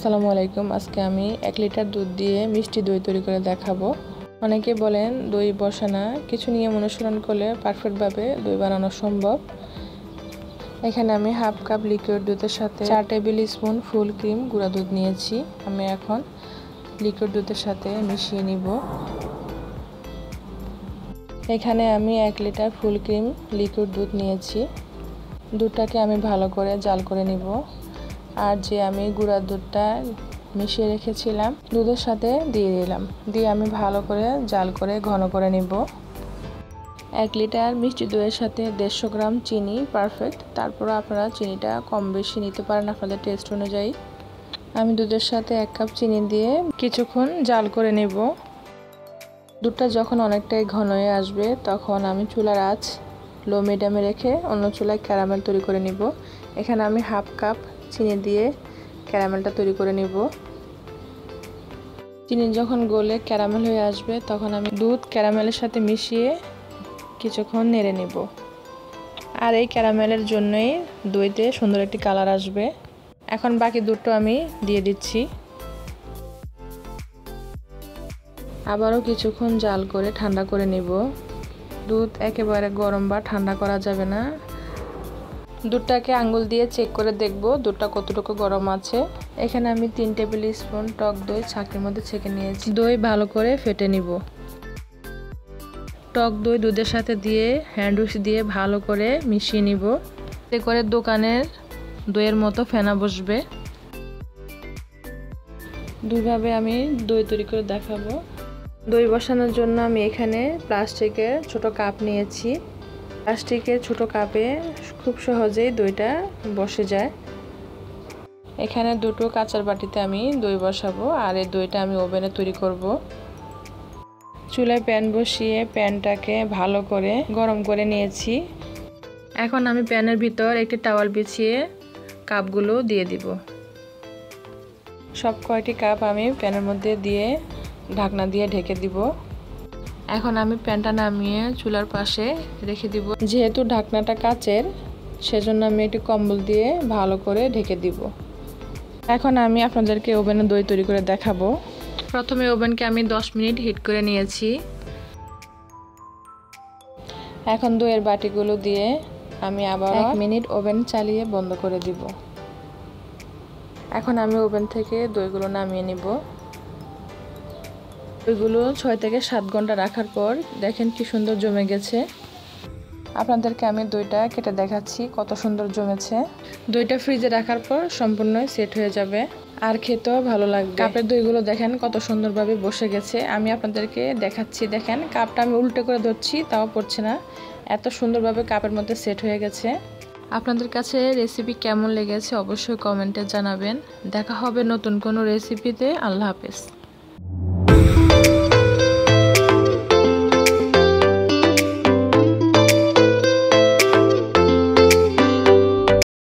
আসসালামু আলাইকুম। আজকে আমি 1 লিটার দুধ দিয়ে মিষ্টি দই তৈরি করে দেখাবো। অনেকে বলেন দই বসে না, কিছু নিয়ম অনুসরণ করলে পারফেক্টভাবে দই বানানো সম্ভব। এখানে আমি হাফ কাপ লিকুইড দুধের সাথে 4 টেবিল স্পুন ফুল ক্রিম গুঁড়া দুধ নিয়েছি। আমি এখন লিকুইড দুধের সাথে মিশিয়ে নিব। এখানে আমি 1 লিটার ফুল ক্রিম লিকুইড দুধ নিয়েছি। দুধটাকে আমি ভালো করে জাল করে নিব। আর যে আমি গুঁড়া দুধটা মিশিয়ে রেখেছিলাম দুধের সাথে দিয়ে দিলাম, দিয়ে আমি ভালো করে জাল করে ঘন করে নিব। 1 লিটার মিষ্টি দইয়ের সাথে 150 গ্রাম চিনি পারফেক্ট। তারপর আপনারা চিনিটা কম বেশি নিতে পারেন আপনাদের টেস্ট অনুযায়ী। আমি দুধের সাথে 1 কাপ চিনি দিয়ে কিছুক্ষণ জাল করে নেব। দুধটা যখন অনেকটাই ঘন হয়ে আসবে তখন আমি চুলার আঁচ লো মিডিয়ামে রেখে অন্য চুলায় ক্যারামেল তৈরি করে নিব। এখানে আমি হাফ কাপ চিনি দিয়ে ক্যারামেলটা তৈরি করে নিব। চিনি যখন গলে ক্যারামেল হয়ে আসবে তখন আমি দুধ ক্যারামেলের সাথে মিশিয়ে কিছুক্ষণ নেড়ে নিব। আর এই ক্যারামেলের জন্যই দইতে সুন্দর একটি কালার আসবে। এখন বাকি দুধটা আমি দিয়ে দিচ্ছি। আবারও কিছুক্ষণ জাল করে ঠান্ডা করে নিব। দুধ একেবারে গরম বা ঠান্ডা করা যাবে না। দুধটাকে আঙ্গুল দিয়ে চেক করে দেখব দুধটা কতটুকু গরম আছে। এখানে আমি 3 টেবিল স্পুন টক দই ছাঁকনির মধ্যে ছেঁকে নিয়েছি। দই ভালো করে ফেটে নিব। টক দই দুধের সাথে দিয়ে হ্যান্ড উইক্স দিয়ে ভালো করে মিশিয়ে নিব। এতে করে দোকানের দইয়ের মতো ফেনা বসবে। দুইভাবে আমি দই তৈরি করে দেখাবো। দই বসানোর জন্য আমি এখানে প্লাস্টিকের ছোট কাপ নিয়েছি। প্লাস্টিকের ছোট কাপে খুব সহজেই দইটা বসে যায়। এখানে দুটো কাঁচের বাটিতে আমি দই বসাবো আর এই দইটা আমি ওভেনে তৈরি করব। চুলায় প্যান বসিয়ে প্যানটাকে ভালো করে গরম করে নিয়েছি। এখন আমি প্যানের ভিতর একটি টাওয়াল বিছিয়ে কাপগুলো দিয়ে দিব। সব কয়টি কাপ আমি প্যানের মধ্যে দিয়ে ঢাকনা দিয়ে ঢেকে দিব। এখন আমি প্যানটা নামিয়ে চুলার পাশে রেখে দিব। যেহেতু ঢাকনাটা কাচের সেজন্য আমি একটি কম্বল দিয়ে ভালো করে ঢেকে দিব। এখন আমি আপনাদেরকে ওভেনে দই তৈরি করে দেখাবো। প্রথমে ওভেনকে আমি 10 মিনিট হিট করে নিয়েছি। এখন দইয়ের বাটিগুলো দিয়ে আমি আবার 1 মিনিট ওভেন চালিয়ে বন্ধ করে দিব। এখন আমি ওভেন থেকে দইগুলো নামিয়ে নিব। দইগুলো 6 থেকে 7 ঘন্টা রাখার পর দেখেন কি সুন্দর জমে গেছে। আপনাদেরকে আমি দইটা কেটে দেখাচ্ছি কত সুন্দর জমেছে। দইটা ফ্রিজে রাখার পর সম্পূর্ণ সেট হয়ে যাবে আর খেতেও ভালো লাগবে। কাপের দইগুলো দেখেন কত সুন্দরভাবে বসে গেছে। আমি আপনাদেরকে দেখাচ্ছি, দেখেন কাপটা আমি উল্টে করে ধরছি তাও পড়ছে না, এত সুন্দরভাবে কাপের মধ্যে সেট হয়ে গেছে। আপনাদের কাছে রেসিপি কেমন লেগেছে অবশ্যই কমেন্টে জানাবেন। দেখা হবে নতুন কোনো রেসিপিতে। আল্লাহ হাফেজ।